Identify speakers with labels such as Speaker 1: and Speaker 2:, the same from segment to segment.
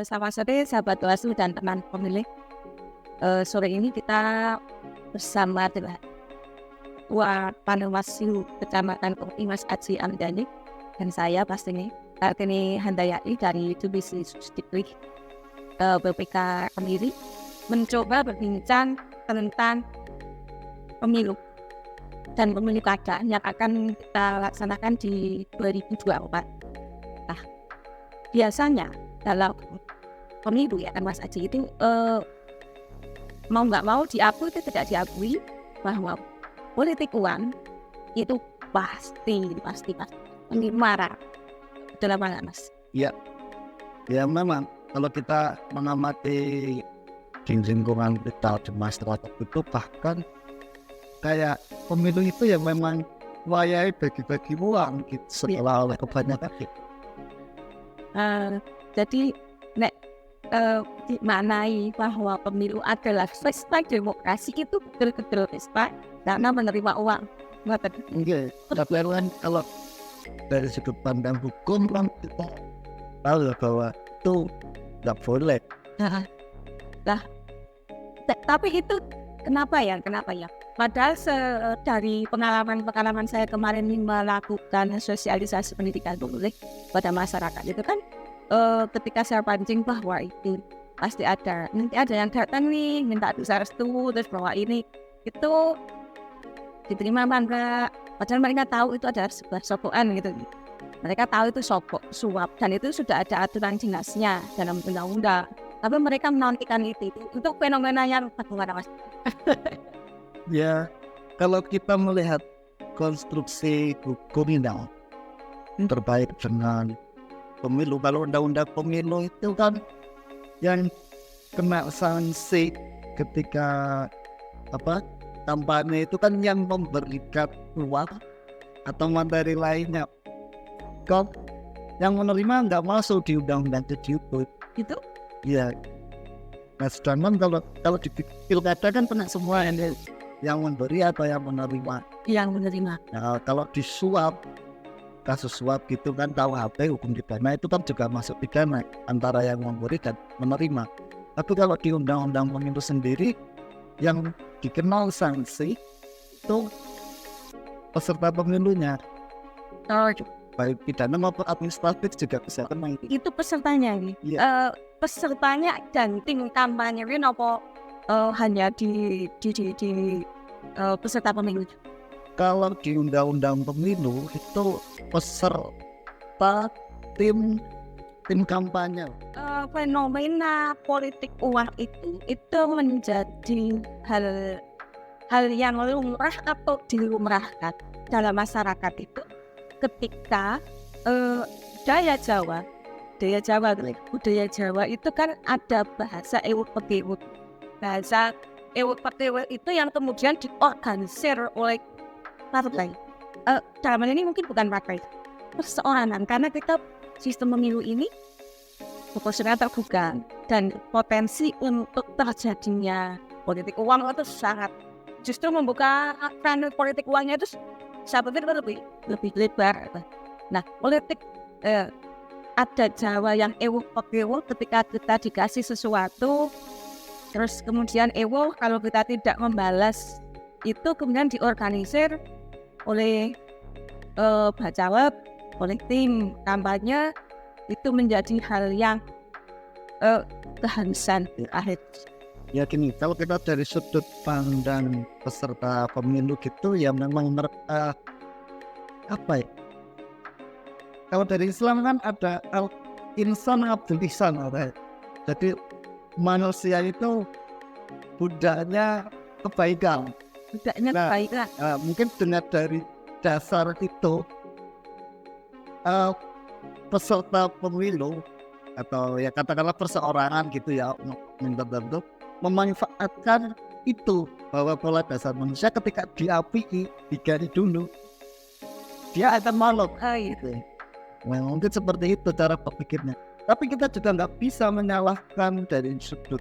Speaker 1: Selamat sore sahabat Bawaslu dan teman pemilih. Sore ini kita bersama dengan Ketua Panwaslu Kecamatan Kopi Mas Aji Amdani dan saya pastinya Kartini Handayani dari Divisi Subdivisi BPK Kemiri mencoba berbincang tentang pemilu dan pemilu kada yang akan kita laksanakan di 2024. Nah, biasanya dalam pemilu ya kan Mas Aji itu mau nggak mau diakui itu tidak diakui bahwa politik uang itu pasti marah. Betul apa nggak Mas?
Speaker 2: Ya memang kalau kita mengamati di lingkungan kita di masyarakat itu bahkan kayak pemilu itu ya memang wayai bagi-bagi uang gitu setelah oleh kebanyakan gitu.
Speaker 1: Jadi dimaknai bahwa pemilu adalah pesta demokrasi itu betul-betul pesta karena menerima uang.
Speaker 2: Enggak, tapi kan kalau dari sudut pandang hukum kan kita tahu bahwa itu nggak boleh.
Speaker 1: Tapi itu kenapa ya? Padahal dari pengalaman saya kemarin melakukan sosialisasi pendidikan publik pada masyarakat itu kan ketika saya pancing bahwa itu pasti nanti ada yang datang nih minta restu terus bahwa ini itu diterima apa enggak, padahal mereka tahu itu adalah sebuah sopokan gitu. Mereka tahu itu suap dan itu sudah ada aturan jelasnya dalam undang-undang, tapi mereka menantikan itu untuk fenomena yang bagaimana Mas?
Speaker 2: Ya, kalau kita melihat konstruksi hukum ini terbaik dengan pemilu, kalau undang-undang pemilu itu kan yang kena sanksi ketika kampanye itu kan yang memberikan uang atau materi lainnya. Kalau yang menerima nggak masuk di undang-undang tersebut.
Speaker 1: Itu?
Speaker 2: Iya. Nah, sedangkan kalau di pilkada kan kena semua ini, yang memberi atau yang menerima.
Speaker 1: Yang menerima.
Speaker 2: Nah, kalau di kasus suap gitu kan KUHP hukum pidana itu kan juga masuk pidana antara yang memberi dan menerima. Tapi kalau di undang-undang pemilu sendiri yang dikenal sanksi itu peserta pemilunya. Baik pidana maupun administratif juga bisa kena itu.
Speaker 1: Itu pesertanya nih.
Speaker 2: Iya.
Speaker 1: Pesertanya dan tim kampanye ini apa hanya di peserta pemilu?
Speaker 2: Kalau di undang-undang pemilu itu peserta tim kampanye.
Speaker 1: Fenomena politik uang itu menjadi hal yang lumrah atau dilumrahkan dalam masyarakat itu ketika budaya Jawa itu kan ada bahasa ewuk pekewuk. Bahasa ewuk pekewuk itu yang kemudian diorganisir oleh partai. Dalam ini mungkin bukan partai, perseorangan, karena kita sistem pemilu ini proporsional terbuka dan potensi untuk terjadinya politik uang itu sangat justru membuka ranah politik uangnya itu sebetulnya lebih lebar. Nah, politik ada Jawa yang ewuk pekewuk ketika kita dikasih sesuatu terus kemudian ewuk kalau kita tidak membalas itu kemudian diorganisir oleh bacalek, oleh tim kampanye, itu menjadi hal yang keharusan akhir.
Speaker 2: Ya gini, kalau kita dari sudut pandang peserta pemilu gitu ya memang kalau dari Islam kan ada al-insan abdul ihsan, jadi manusia itu budaknya kebaikan. Mungkin dengan dari dasar itu peserta pemilu atau ya katakanlah perseorangan gitu ya tertentu memanfaatkan itu bahwa pola dasar manusia ketika diapiki digali dulu dia akan malu gitu. Nah, mungkin seperti itu cara berpikirnya. Tapi kita juga nggak bisa menyalahkan dari sudut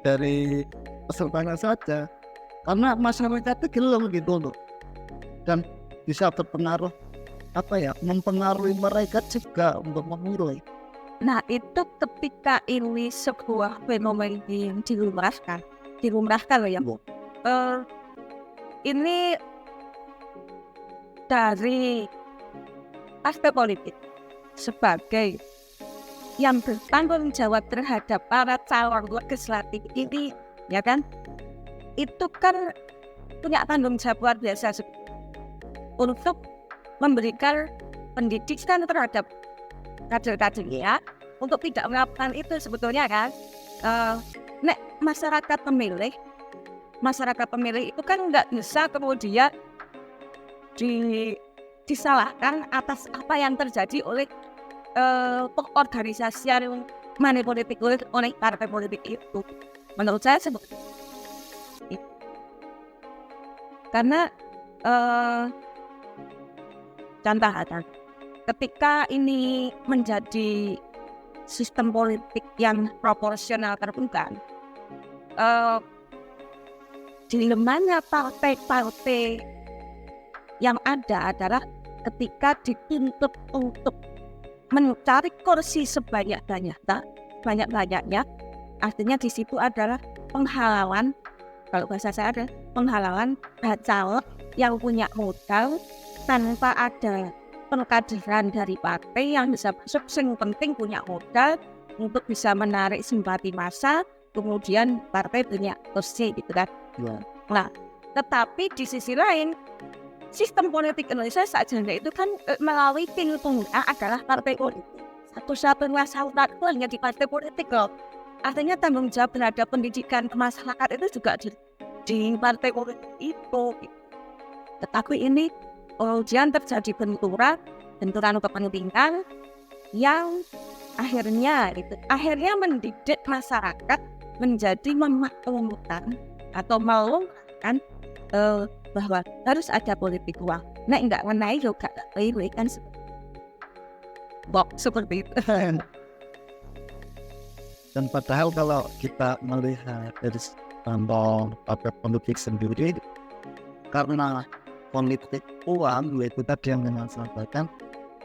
Speaker 2: dari pesertanya saja, karena masyarakat itu gelem gitu loh, dan bisa mempengaruhi mereka juga untuk memilih.
Speaker 1: Nah, itu ketika ini sebuah fenomena yang dilumrahkan loh ya. Ini dari aspek politik sebagai yang bertanggung jawab terhadap para calon legislatif ini, ya kan? Itu kan punya tanggung jawab luar biasa untuk memberikan pendidikan terhadap kader-kadernya untuk tidak melakukan itu sebetulnya kan. Nek masyarakat pemilih itu kan nggak bisa kemudian disalahkan atas apa yang terjadi oleh pengorganisasian money politik oleh partai politik itu. Menurut saya seperti itu. Karena contoh ketika ini menjadi sistem politik yang proporsional terbuka, dilemanya partai-partai yang ada adalah ketika dituntut untuk mencari kursi sebanyak-banyaknya, artinya di situ adalah penghalauan, kalau bahasa saya ada penghalauan caleg yang punya modal tanpa ada pengkaderan dari partai yang bisa masuk. Yang penting punya modal untuk bisa menarik simpati massa, kemudian partai punya kursi gitu kan. Nah, tetapi di sisi lain sistem politik Indonesia saat ini itu kan melalui pintunya adalah partai politik. Satu-satunya saluran itu hanya di partai politik loh. Artinya tanggung jawab terhadap pendidikan masyarakat itu juga di partai politik itu. Tetapi ini kemudian terjadi benturan kepentingan yang akhirnya mendidik masyarakat menjadi memakmurkan atau melonggarkan bahwa harus ada politik uang. Nah, enggak mengenai juga pilih kan seperti itu.
Speaker 2: Dan padahal kalau kita melihat dari standar partai politik sendiri, karena politik uang, yaitu tadi yang dengan sampaikan,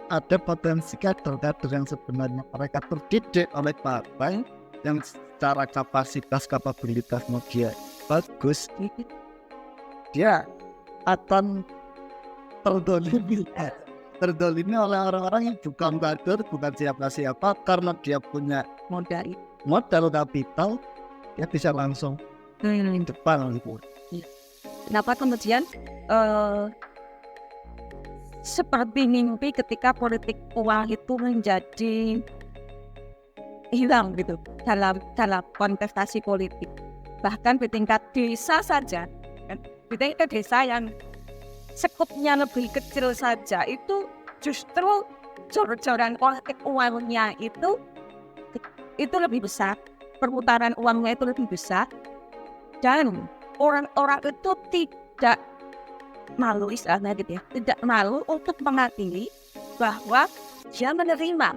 Speaker 2: ada potensi kader-kader yang sebenarnya mereka terdidik oleh partai yang secara kapabilitasnya dia bagus, dia akan terdolimi oleh orang-orang yang bukan kader, bukan siapa-siapa, karena dia punya modal kapital, dia bisa langsung di depan gitu.
Speaker 1: Kenapa kemudian seperti mimpi ketika politik uang itu menjadi hilang gitu dalam kontestasi politik, bahkan di tingkat desa saja, di tingkat desa yang sekupnya lebih kecil saja itu justru jor-joran politik uangnya itu lebih besar, perputaran uangnya itu lebih besar, dan orang-orang itu tidak malu, istilahnya gitu ya, tidak malu untuk mengakui bahwa dia menerima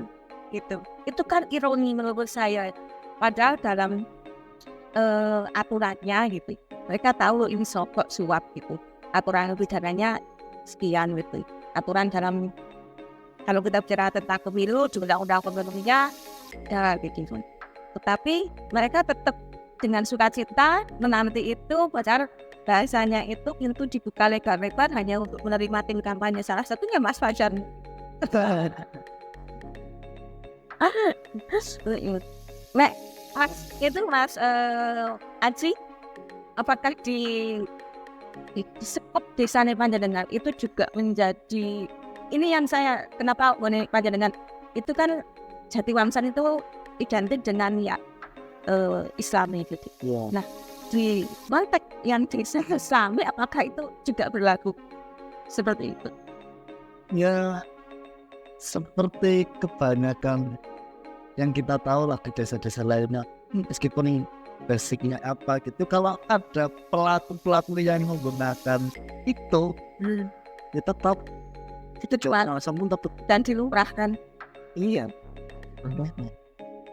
Speaker 1: gitu. Itu kan ironi menurut saya. Padahal dalam aturannya gitu, mereka tahu ini suap gitu. Aturan pidananya sekian gitu. Aturan dalam, kalau kita bicara tentang pemilu, undang-undang pemilunya ya gitu. Tetapi mereka tetap dengan sukacita menanti itu, padahal bahasanya itu pintu dibuka lebar-lebar hanya untuk menerima tim kampanye, salah satunya Mas Fajar. Mas Aji, apakah di sekop desa Panjenengan itu juga menjadi, ini yang saya kenapa Panjenengan itu kan Jatiwangsan itu identik dengan ya Islami gitu. Yeah. Nah, di konteks yang desa Islami apakah itu juga berlaku seperti itu?
Speaker 2: Ya, seperti kebanyakan yang kita tahu lah di desa-desa lainnya, meskipun basicnya apa gitu, kalau ada pelaku yang menggunakan itu, ya tetap
Speaker 1: itu cuma dan dilumrahkan.
Speaker 2: Iya.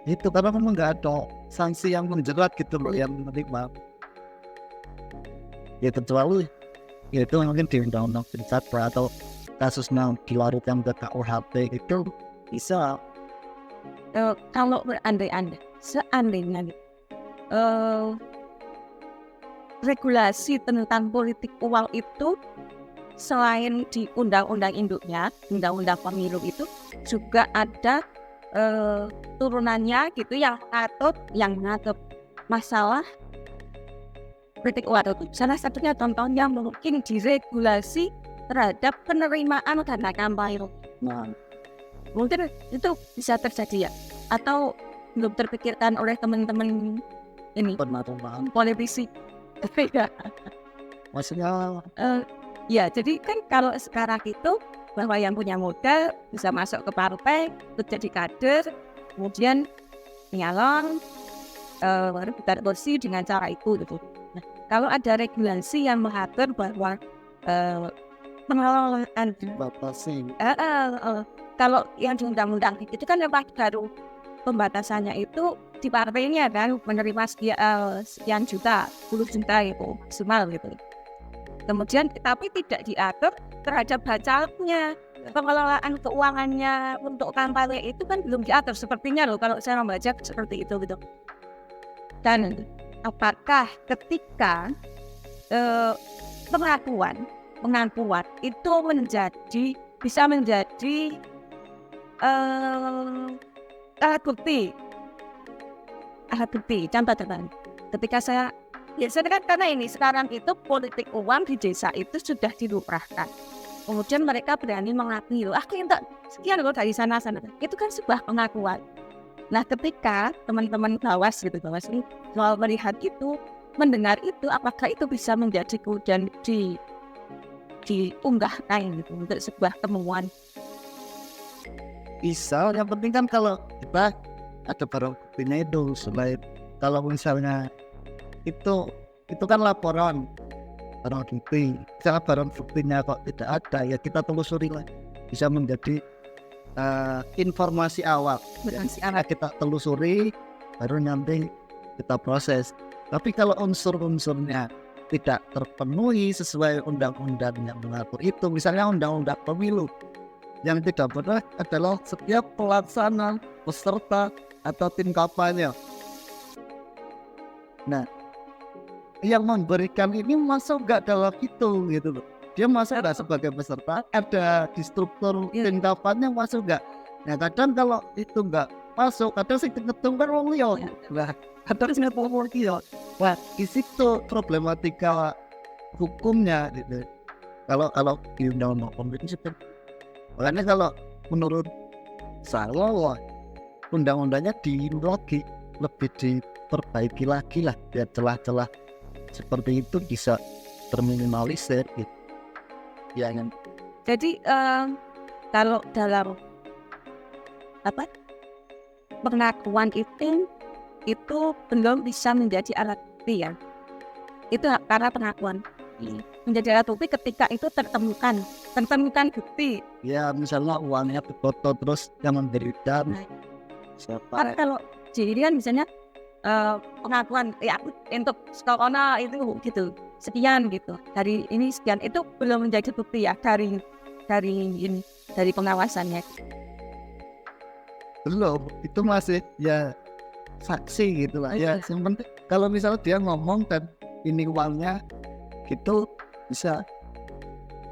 Speaker 2: Itu karena memang nggak ada sanksi yang menjerat gitu loh yang menerima. Ya kecuali ya itu mungkin di undang-undang Pinsatra atau kasusnya dilarutkan ke KUHP itu bisa.
Speaker 1: kalau berandai-andai, seandainya nih, eh, regulasi tentang politik uang itu selain di undang-undang induknya, undang-undang pemilu itu juga ada turunannya gitu yang mengatur masalah politik uang itu. Salah satunya contohnya mungkin diregulasi terhadap penerimaan dana kampanye.
Speaker 2: Nah,
Speaker 1: Mungkin itu bisa terjadi ya, atau belum terpikirkan oleh teman-teman ini
Speaker 2: penerimaan
Speaker 1: politisi. Ya.
Speaker 2: maksudnya
Speaker 1: Ya, jadi kan kalau sekarang itu bahwa yang punya modal bisa masuk ke partai, terus jadi kader, kemudian nyalon, baru bukan kursi dengan cara itu gitu. Nah, kalau ada regulasi yang mengatur bahwa pengelolaan
Speaker 2: dibatasi.
Speaker 1: kalau yang di undang-undang itu kan yang baru pembatasannya itu di partainya kan menerima sekian juta, 10 juta itu maksimal gitu. Kemudian tapi tidak diatur terhadap bacalnya, pengelolaan keuangannya untuk kampanye itu kan belum diatur sepertinya loh kalau saya membaca seperti itu gitu. Dan apakah ketika pengakuan itu bisa menjadi alat bukti contoh ketika saya kan karena ini sekarang itu politik uang di desa itu sudah dilumrahkan, kemudian mereka berani mengakui loh aku minta sekian loh dari sana itu kan sebuah pengakuan. Nah ketika teman-teman bawas ini soal melihat itu, mendengar itu, apakah itu bisa menjadi kemudian diunggahkan gitu untuk sebuah temuan?
Speaker 2: Bisa, yang penting kan kalau kita ada barang buktinya itu. Selain kalau misalnya itu kan laporan barang bukti, misalnya barang buktinya kok tidak ada, ya kita telusuri lah, bisa menjadi informasi awal yang kita telusuri, baru nanti kita proses. Tapi kalau unsur-unsurnya tidak terpenuhi sesuai undang-undang yang mengatur itu, misalnya undang-undang pemilu, yang tidak benar adalah setiap pelaksana, peserta atau tim kampanye. Nah, yang memberikan ini masuk nggak dalam itu gitu loh. Dia masuk nggak sebagai peserta, ada di struktur tim kampanye masuk nggak. Nah kadang kalau itu nggak masuk, kadang sih ketum kan wong liya. Nah kadang sih wong liya. Wah di situ problematika hukumnya gitu. Kalau di undang-undang pemilu itu, makanya kalau menurut saya undang-undangnya lebih diperbaiki lagi lah, biar celah-celah seperti itu bisa terminimalisir gitu. Ya kan.
Speaker 1: Jadi kalau dalam pengakuan itu belum bisa menjadi alat bukti ya. Itu karena pengakuan menjadi alat bukti ketika itu tertemukan bukti.
Speaker 2: Ya misalnya uangnya foto terus yang memberikan siapa.
Speaker 1: Karena kalau jadi kan misalnya pengakuan ya untuk sekolah itu gitu sekian gitu, dari ini sekian, itu belum menjadi bukti ya dari pengawasannya.
Speaker 2: Belum, itu masih ya saksi gitu lah. Ya yang penting kalau misalnya dia ngomong dan ini uangnya gitu bisa.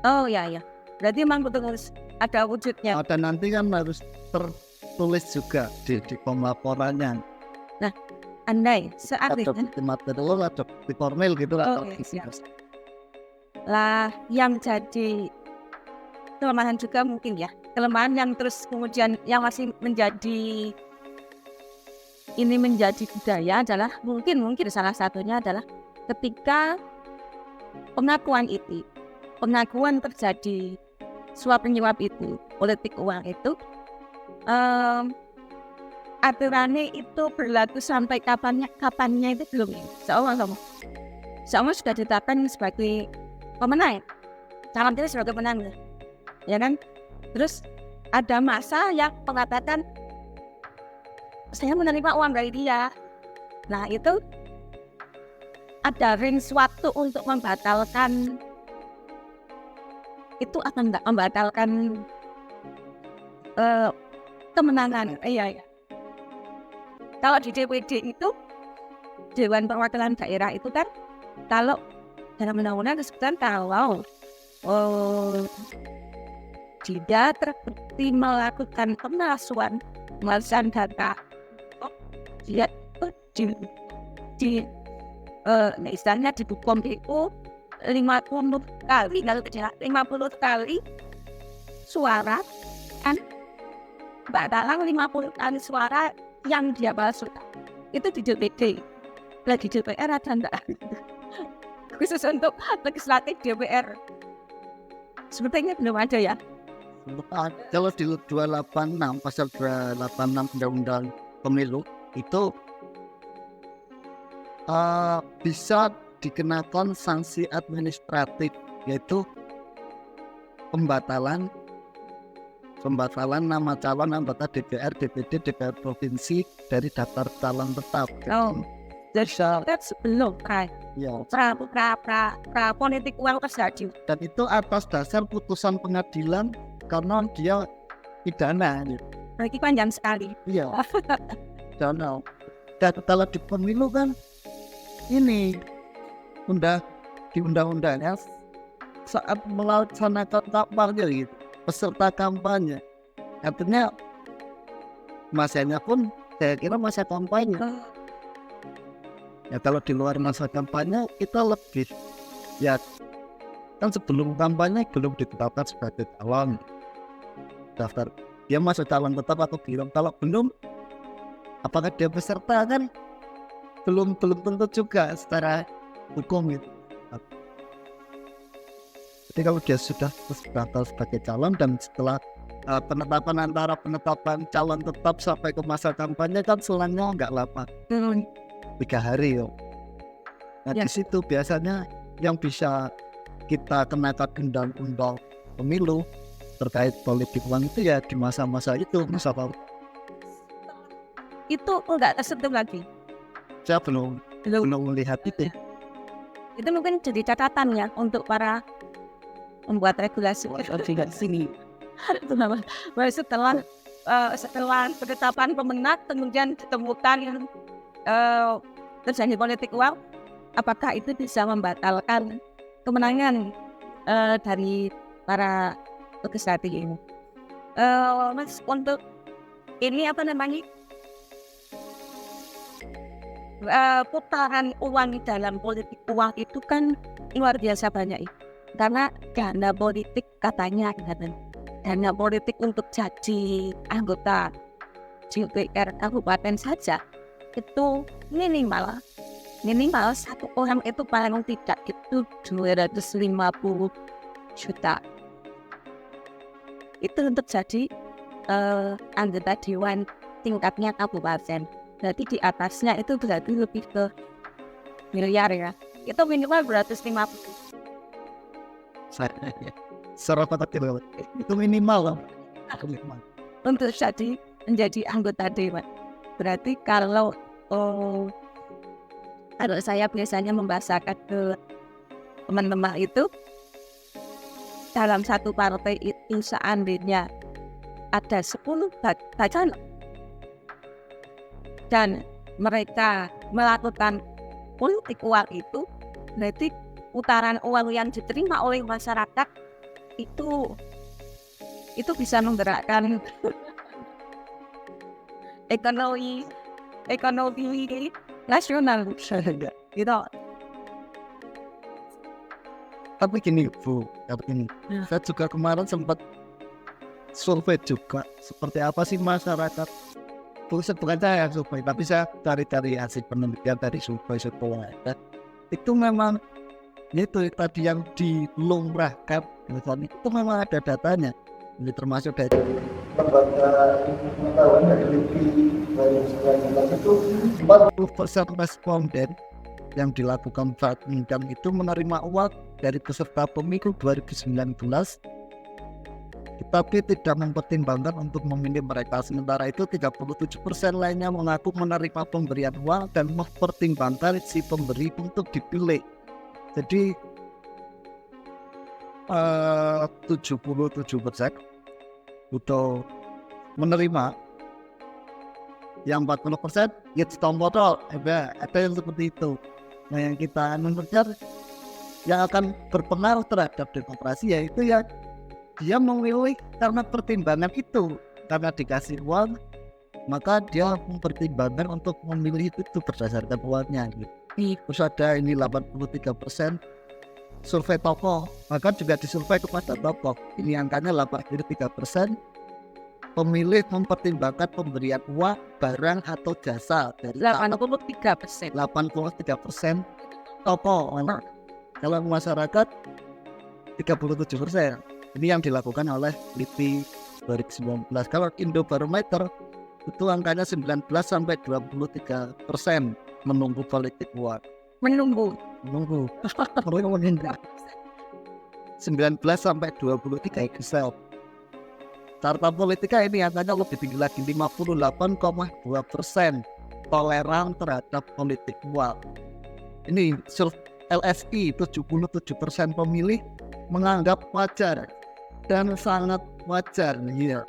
Speaker 1: Oh ya, berarti memang betul harus ada wujudnya.
Speaker 2: Dan nanti kan harus tertulis juga di pelaporannya.
Speaker 1: Nah, andai
Speaker 2: ada bukti material, ada bukti formal gitu lah.
Speaker 1: Lah yang jadi kelemahan juga mungkin ya, kelemahan yang terus kemudian yang masih menjadi budaya adalah mungkin salah satunya adalah ketika pengakuan terjadi suap menyuap itu, politik uang itu, aturannya itu berlaku sampai kapannya itu belum ya. Seumur sudah ditetapkan sebagai pemenang, calon pilih sebagai pemenang, ya kan? Terus ada masa yang mengatakan saya menerima uang dari dia. Nah itu ada range waktu untuk membatalkan itu, akan nggak membatalkan kemenangan. Iya. Kalau di DPD itu Dewan Perwakilan Daerah itu kan kalau dalam undang-undang disebutkan kalau dia terbukti melakukan pemalsuan data, dia di istilahnya dihukum itu 50 kali, kalau tidak 50 kali suara kan, Mbak Talang 50 kali suara yang dia palsukan itu di DPD. Lagi DPR ada enggak? Khusus untuk legislatif DPR sepertinya belum ada ya.
Speaker 2: Kalau di 286 pasal 286 Undang-Undang Pemilu itu bisa dikenakan sanksi administratif, yaitu pembatalan nama calon anggota DPR, DPD, DPR provinsi dari daftar calon tetap.
Speaker 1: That's belum kan?
Speaker 2: Ya.
Speaker 1: Pra politik uang terjadi.
Speaker 2: Dan itu atas dasar putusan pengadilan karena dia pidana.
Speaker 1: Berarti panjang sekali.
Speaker 2: Iya. Dan kalau di pemilu kan ini di undang-undangnya saat melaksanakan kampanye gitu, peserta kampanye, artinya masanya pun saya kira masa kampanye. Ya kalau di luar masa kampanye kita lebih ya kan sebelum kampanye belum ditetapkan sebagai calon daftar, dia masuk calon tetap atau belum. Kalau belum, apakah dia peserta kan belum tentu juga secara hukum gitu. Jadi kalau dia sudah terdaftar sebagai calon dan setelah penetapan calon tetap sampai ke masa kampanye kan selangnya nggak lama, 3 hari yo. Nah di situ biasanya yang bisa kita kenakan undang-undang pemilu terkait politik uang itu ya di masa-masa itu, misalnya
Speaker 1: itu enggak tersentuh lagi.
Speaker 2: Saya belum melihat itu.
Speaker 1: Itu mungkin jadi catatan ya untuk para membuat regulasi sini. Setelah penetapan pemenang kemudian ditemukan terjadi politik uang, apakah itu bisa membatalkan kemenangan dari para legislatif ini? Mas, untuk ini apa namanya? Putaran uang dalam politik uang itu kan luar biasa banyak ya. Karena dana politik katanya dana politik untuk jadi anggota DPR kabupaten saja itu minimal satu orang itu paling tidak itu 250 juta. Itu untuk jadi anggota dewan tingkatnya kabupaten. Berarti di atasnya itu berarti lebih ke miliar ya. Itu minimal 250.
Speaker 2: Itu minimal.
Speaker 1: Untuk jadi menjadi anggota dewan. Berarti kalau saya biasanya membahasakan ke teman-teman itu, dalam satu partai itu seandainya ada 10 bacalek dan mereka melakukan politik uang itu, berarti putaran uang yang diterima oleh masyarakat itu bisa menggerakkan ekonomi nasional gitu.
Speaker 2: Tapi gini Bu, saya juga kemarin sempat survei juga seperti apa sih masyarakat. Bukan saya survei, tapi saya cari hasil penelitian dari survei itu memang itu tadi yang dilumrahkan itu memang ada datanya. Ini termasuk dari lembaga pengetahuan dari LIPI 2019 itu 40% responden yang dilakukan saat pemilihan itu menerima uang dari peserta pemilu 2019 tetapi tidak mempertimbangkan untuk memilih mereka. Sementara itu 37% lainnya mengaku menerima pemberian uang dan mempertimbangkan si pemberi untuk dipilih. Jadi 77% untuk menerima yang 40% ya ditompol, ada yang seperti itu. Nah yang kita mengejar yang akan berpengaruh terhadap demokrasi yaitu ya dia memilih karena pertimbangan itu, karena dikasih uang maka dia mempertimbangkan untuk memilih itu berdasarkan uangnya gitu. Terus ada ini 83% survei tokoh, maka juga disurvei kepada tokoh. Ini angkanya 83% pemilih mempertimbangkan pemberian uang, barang atau jasa dari
Speaker 1: 83%.
Speaker 2: 83% tokoh. Kalau masyarakat 37%. Ini yang dilakukan oleh LIPI 2019. Kalau Indobarometer itu angkanya 19 sampai 23% menunggu politik uang.
Speaker 1: Menunggu.
Speaker 2: 19 sampai 23%. Carta Politika ini angkanya lebih tinggi lagi 58,2% toleran terhadap politik uang. Ini LSI 77% pemilih menganggap wajar dan sangat wajar ya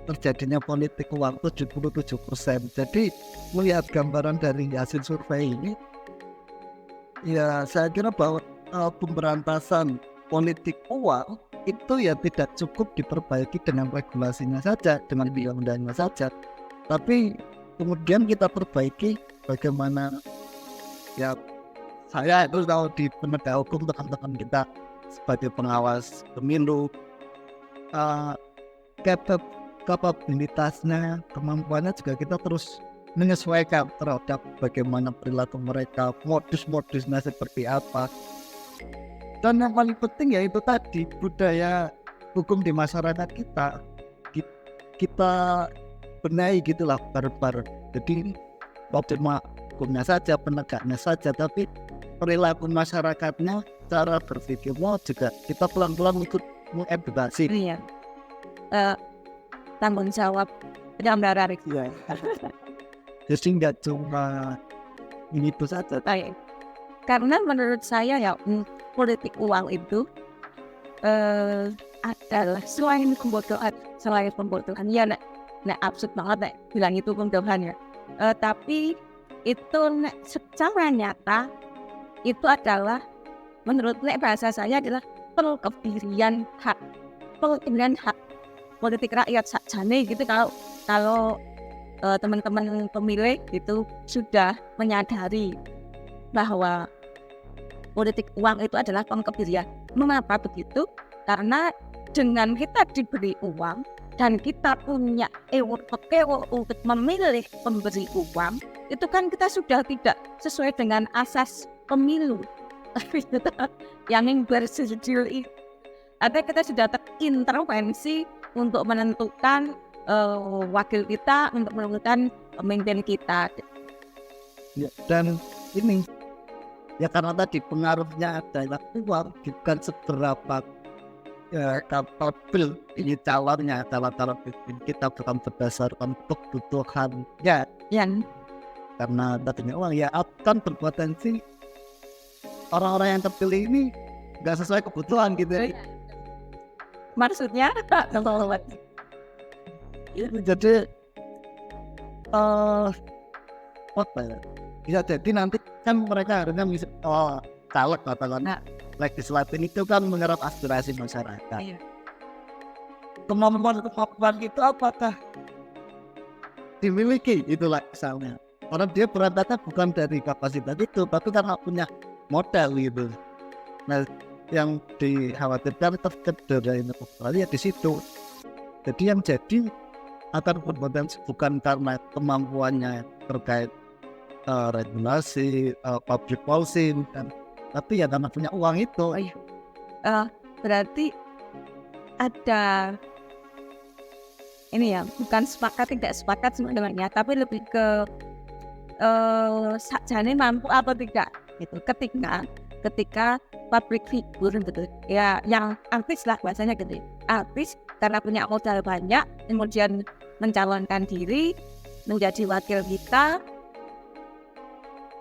Speaker 2: terjadinya politik uang 77%. Jadi melihat gambaran dari hasil survei ini ya saya kira bahwa pemberantasan politik uang itu ya tidak cukup diperbaiki dengan regulasinya saja, dengan undang-undangnya saja, tapi kemudian kita perbaiki bagaimana ya saya itu tahu di penegak hukum teman-teman kita sebagai pengawas pemilu kapabilitasnya, kemampuannya juga kita terus menyesuaikan terhadap bagaimana perilaku mereka, modus-modusnya seperti apa. Dan yang paling penting ya itu tadi budaya hukum di masyarakat kita benahi gitulah bareng-bareng. Jadi cuma hukumnya saja, penegaknya saja, tapi perilaku masyarakatnya, cara berpikirnya juga kita pelan-pelan ikut mengedukasi.
Speaker 1: Iya. Tanggung jawab penyelenggara.
Speaker 2: Iya. Jadi nggak cuma ini itu saja.
Speaker 1: Karena menurut saya ya politik uang itu adalah selain pembodohan ya nek absurd banget nek bilang itu pembodohan ya, tapi itu nek secara nyata itu adalah menurut nek bahasa saya adalah pengkebirian hak politik rakyat sakjane gitu. Kalau teman-teman pemilih itu sudah menyadari bahwa politik uang itu adalah pengkebirian. Mengapa begitu? Karena dengan kita diberi uang dan kita punya ewek untuk memilih pemberi uang, itu kan kita sudah tidak sesuai dengan asas pemilu yang bersetuju itu. Artinya kita sudah terintervensi untuk menentukan wakil kita, untuk menentukan pemimpin kita.
Speaker 2: Ya, dan ini ya karena tadi pengaruhnya adalah uang, bukan seberapa kapabel ini calonnya, calon pemimpin kita bukan berdasarkan kebutuhannya
Speaker 1: Ya.
Speaker 2: Karena tadinya uang ya akan berpotensi orang-orang yang terpilih ini nggak sesuai kebutuhan gitu ya.
Speaker 1: Maksudnya
Speaker 2: jadi apa ya, bisa jadi nanti kan mereka harusnya caleg katakan legislatif itu kan menyerap aspirasi masyarakat.
Speaker 1: Iya.
Speaker 2: Kemampuan itu apakah dimiliki itulah misalnya orang dia berantakan bukan dari kapasitas itu tapi karena punya modal gitu. Nah yang dikhawatirkan tercederai ya di situ. Jadi yang jadi akan berpotensi bukan karena kemampuannya terkait regulasi, public policy, tapi ya karena punya uang itu.
Speaker 1: Berarti ada ini ya, bukan tidak sepakat sebenarnya, tapi lebih ke sakjane mampu atau tidak gitu. Ketika public figure gitu ya, yang artis lah bahasanya gitu. Artis karena punya modal banyak kemudian mencalonkan diri menjadi wakil kita,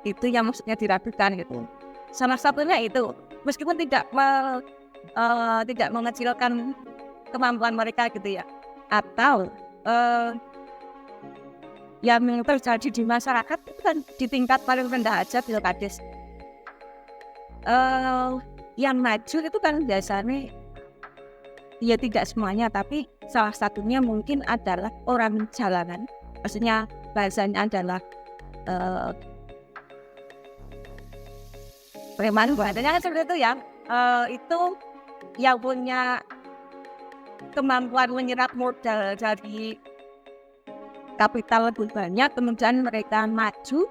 Speaker 1: itu yang maksudnya diragukan gitu. Salah satunya itu meskipun tidak mengecilkan kemampuan mereka gitu ya, atau yang terjadi di masyarakat itu kan di tingkat paling rendah aja pilkades. Yang maju itu kan biasanya ya tidak semuanya, tapi salah satunya mungkin adalah orang jalanan. Maksudnya bahasanya adalah preman, bahasanya kan seperti itu ya. Itu yang punya kemampuan menyerap modal dari kapital lebih banyak, kemudian mereka maju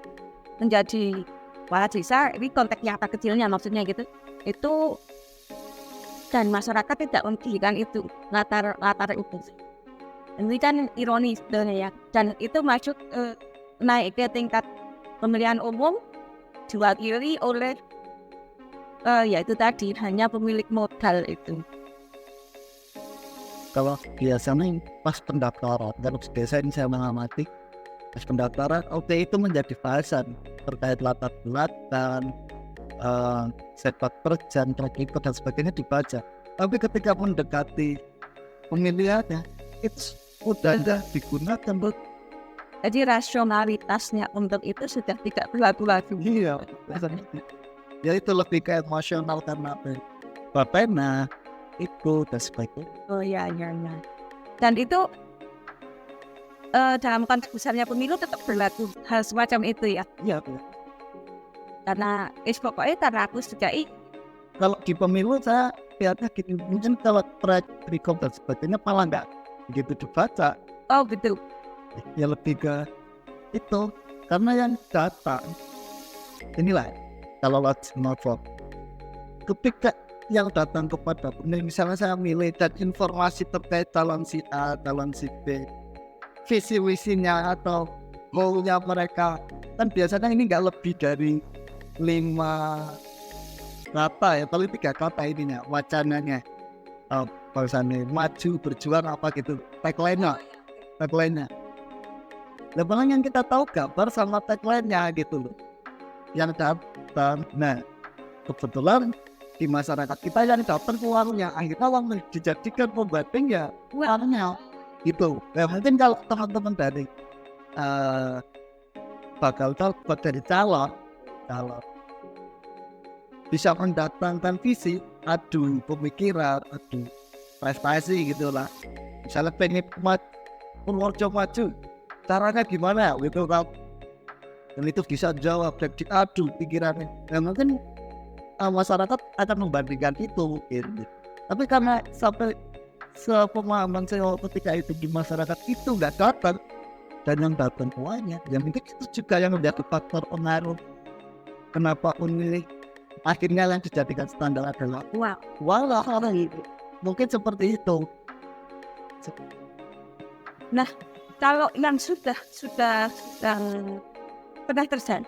Speaker 1: menjadi kepala desa. Ini konteksnya apa kecilnya maksudnya gitu. Itu dan masyarakat tidak memikirkan itu latar itu. Ini kan ironis sebenarnya ya. Dan itu masuk naik ke tingkat pemilihan umum diwakili oleh yaitu tadi hanya pemilik modal itu.
Speaker 2: Kalau biasanya pas pendaftaran, kalau biasa ini saya mengamati pas pendaftaran, oke itu menjadi bahasan terkait latar belakang, sepak terjang, track record dan sebagainya dibaca. Tapi ketika mendekati pemilihannya, itu sudah digunakan buat.
Speaker 1: Jadi rasionalitasnya untuk itu sudah tidak berlaku lagi.
Speaker 2: Iya, ya itu lebih ke emosional karena bapena itu dan sebagainya.
Speaker 1: Oh ya. Dan itu dalam konteks besarnya pemilu tetap berlaku hal semacam itu ya.
Speaker 2: Iya.
Speaker 1: Karena pokoknya karena aku juga
Speaker 2: kalau di pemilu saya lihatnya gini, mungkin kalau track record dan sebagainya malah nggak begitu dibaca.
Speaker 1: oh gitu.
Speaker 2: Ya lebih ke itu karena yang datang inilah kalau lewat ketika yang datang kepada pemilih, misalnya saya milih dan informasi terkait calon si A, calon si B, visi visinya atau maunya mereka kan biasanya ini nggak lebih dari 5 kata ya, paling 3 kata ininya wacananya, bahasanya maju berjuang apa gitu tagline-nya. Lebaran yang kita tahu gambar sama tagline-nya gitu loh yang datang. Nah kebetulan di masyarakat kita yang datang uangnya, akhirnya uang dijadikan pembanding ya uangnya gitu. Nah mungkin kalau teman-teman dari bakal dari calon bisa mendatangkan visi, adu pemikiran, adu prestasi gitulah. Misalnya pengen Purworejo maju, caranya gimana gitu kan, dan itu bisa jawab dan diadu pikirannya. Nah mungkin masyarakat akan membandingkan itu gitu. Tapi karena sampai sepemahaman saya ketika itu di masyarakat itu nggak datang, dan yang datang uangnya, ya mungkin itu juga yang menjadi faktor pengaruh kenapa pemilih akhirnya yang dijadikan standar adalah uang gitu. Mungkin seperti itu.
Speaker 1: Nah, kalau yang sudah pernah terjadi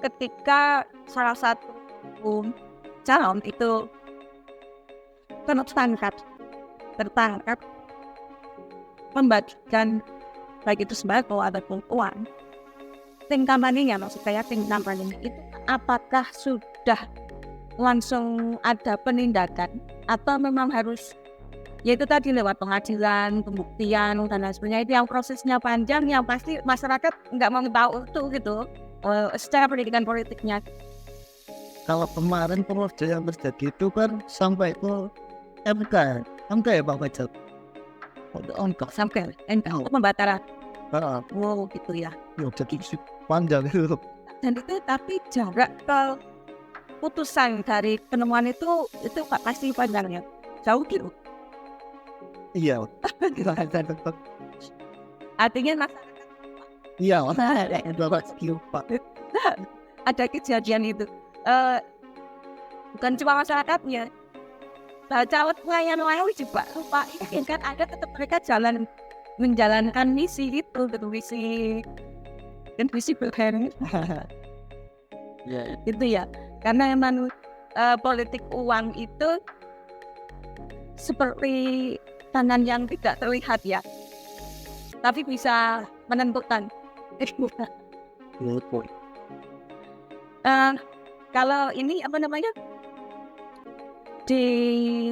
Speaker 1: ketika salah satu calon itu tertangkap membagikan baik itu sembako ataupun uang, tim kampanyenya maksud saya tim kampanyenya itu apakah sudah langsung ada penindakan atau memang harus yaitu tadi lewat pengadilan, pembuktian dan lain sebagainya, itu yang prosesnya panjang yang pasti masyarakat nggak mau tahu itu gitu secara pendidikan politiknya.
Speaker 2: Kalau kemarin Purworejo yang terjadi itu kan sampai ke MK ya Pak Fajar.
Speaker 1: Sampai MK pembatalan.
Speaker 2: Wow
Speaker 1: gitu ya.
Speaker 2: Ya jadi panjang itu.
Speaker 1: Dan itu tapi jarak ke putusan dari penemuan itu pasti panjangnya jauh gitu.
Speaker 2: Iya.
Speaker 1: Artinya masyarakat ada kejadian itu. Bukan cuma masyarakatnya, calon pelayan lain juga lupa ini kan ada tetap mereka menjalankan misi itu gitu, misi berhari itu ya, karena emang politik uang itu seperti tangan yang tidak terlihat ya, tapi bisa menentukan. Kalau ini apa namanya di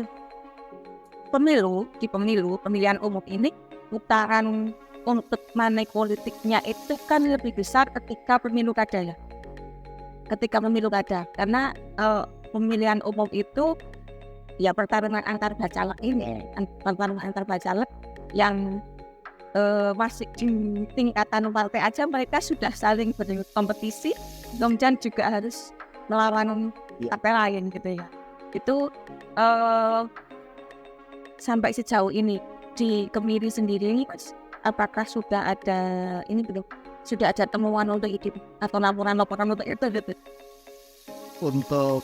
Speaker 1: pemilihan umum ini putaran untuk money politiknya itu kan lebih besar ketika pemilu kada ya. Ketika pemilu kada, karena pemilihan umum itu ya pertarungan antar bacalek ini, pertarungan antar bacalek yang masih di tingkatan partai aja mereka sudah saling berkompetisi, kemudian juga harus melawan partai lain gitu ya. Itu sampai sejauh ini di Kemiri sendiri Mas, apakah sudah ada ini belum? Sudah ada temuan untuk itu atau laporan-laporan untuk itu gitu?
Speaker 2: Untuk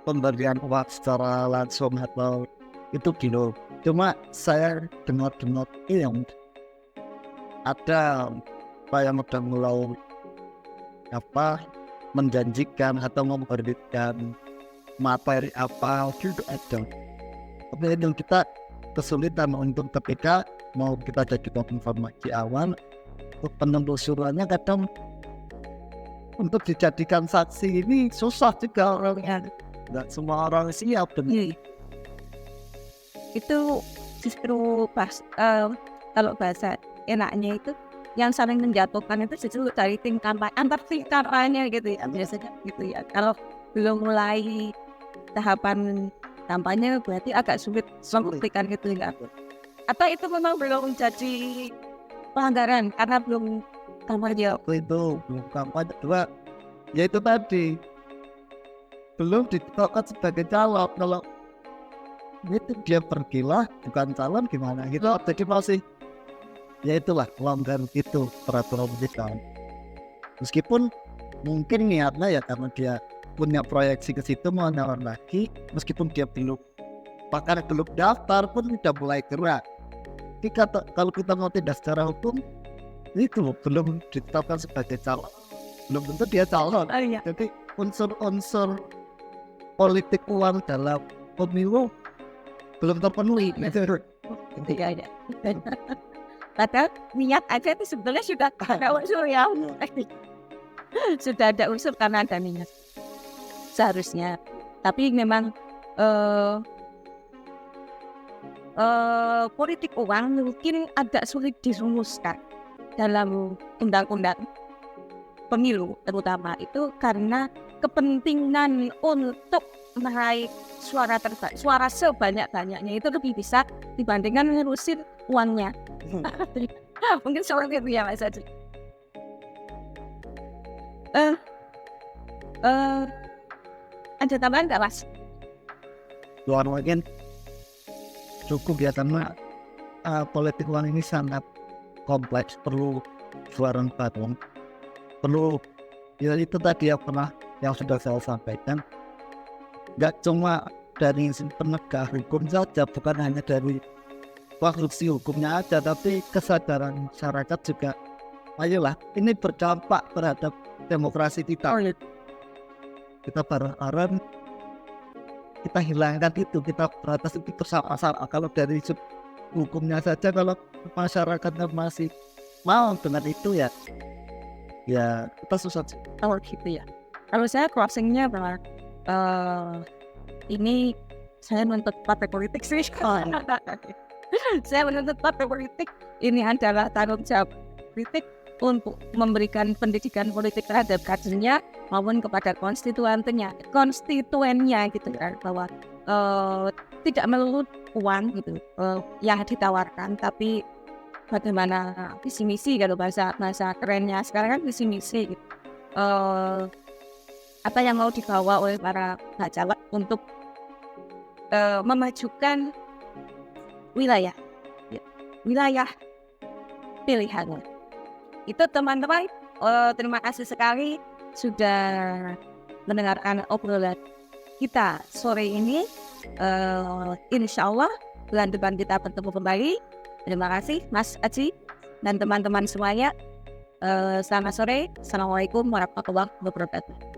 Speaker 2: pemberian uang secara langsung atau itu belum. Cuma saya dengar-dengar yang ada yang udah mulai menjanjikan atau memberikan materi apa gitu ada. Tapi yang kita kesulitan untuk ketika mau kita jadikan informasi awal untuk penelusurannya kadang untuk dijadikan saksi ini susah juga orangnya. Nggak semua orang siap dengan
Speaker 1: itu justru pas kalau bahasa enaknya itu yang saling menjatuhkan itu justru dari tim kampanye antar tim kampanye gitu ya biasanya gitu ya. Kalau belum mulai tahapan kampanye berarti agak sulit membuktikan gitu ya. Atau itu memang belum jadi pelanggaran karena belum kampanye.
Speaker 2: itu belum kampanye dua ya itu tadi belum ditetapkan sebagai calon. Kalau itu dia pergilah bukan calon gimana gitu, jadi masih ya itulah pelanggar itu peraturan kita. Meskipun mungkin niatnya ya karena dia punya proyeksi ke situ mau nyalon lagi, meskipun dia belum bahkan belum daftar pun udah mulai gerak. Kalau kita mau tindak secara hukum itu belum ditetapkan sebagai calon, belum tentu dia calon.
Speaker 1: Iya.
Speaker 2: Jadi unsur-unsur politik uang dalam pemilu belum terpenuhi.
Speaker 1: Iya. Padahal niat aja itu sebetulnya sudah ada unsur ya. Sudah ada unsur karena ada niat seharusnya. Tapi memang politik uang mungkin agak sulit dirumuskan dalam undang-undang pemilu terutama itu karena kepentingan untuk meraih suara sebanyak-banyaknya itu lebih bisa dibandingkan ngurusin uangnya. Mungkin seperti itu ya Mas Haji. Ada tambahan nggak Mas?
Speaker 2: Luar mungkin cukup ya karena politik uang ini sangat kompleks, perlu suara bareng, perlu ya itu tadi yang sudah saya sampaikan, nggak cuma dari penegak hukum saja, bukan hanya dari konstruksi hukumnya aja, tapi kesadaran masyarakat juga. Ayolah, ini berdampak terhadap demokrasi kita. Kita bareng-bareng kita hilangkan itu, kita beratas itu bersama-sama. Kalau dari hukumnya saja, kalau masyarakatnya masih mau dengan itu ya kita susah.
Speaker 1: Oh gitu ya. Kalau saya closingnya bahwa ini saya menuntut partai politik sih. Saya menuntut partai politik ini adalah tanggung jawab politik untuk memberikan pendidikan politik terhadap kadernya maupun kepada konstituennya gitu kan, bahwa tidak melulu uang gitu yang ditawarkan, tapi bagaimana visi misi, kalau bahasa kerennya sekarang kan visi misi gitu. Apa yang mau dibawa oleh para bacalek untuk memajukan wilayah pilihannya. Itu teman-teman, terima kasih sekali sudah mendengarkan obrolan kita sore ini. Insya Allah bulan depan kita bertemu kembali. Terima kasih Mas Aji dan teman-teman semuanya. Selamat sore. Assalamualaikum warahmatullahi wabarakatuh.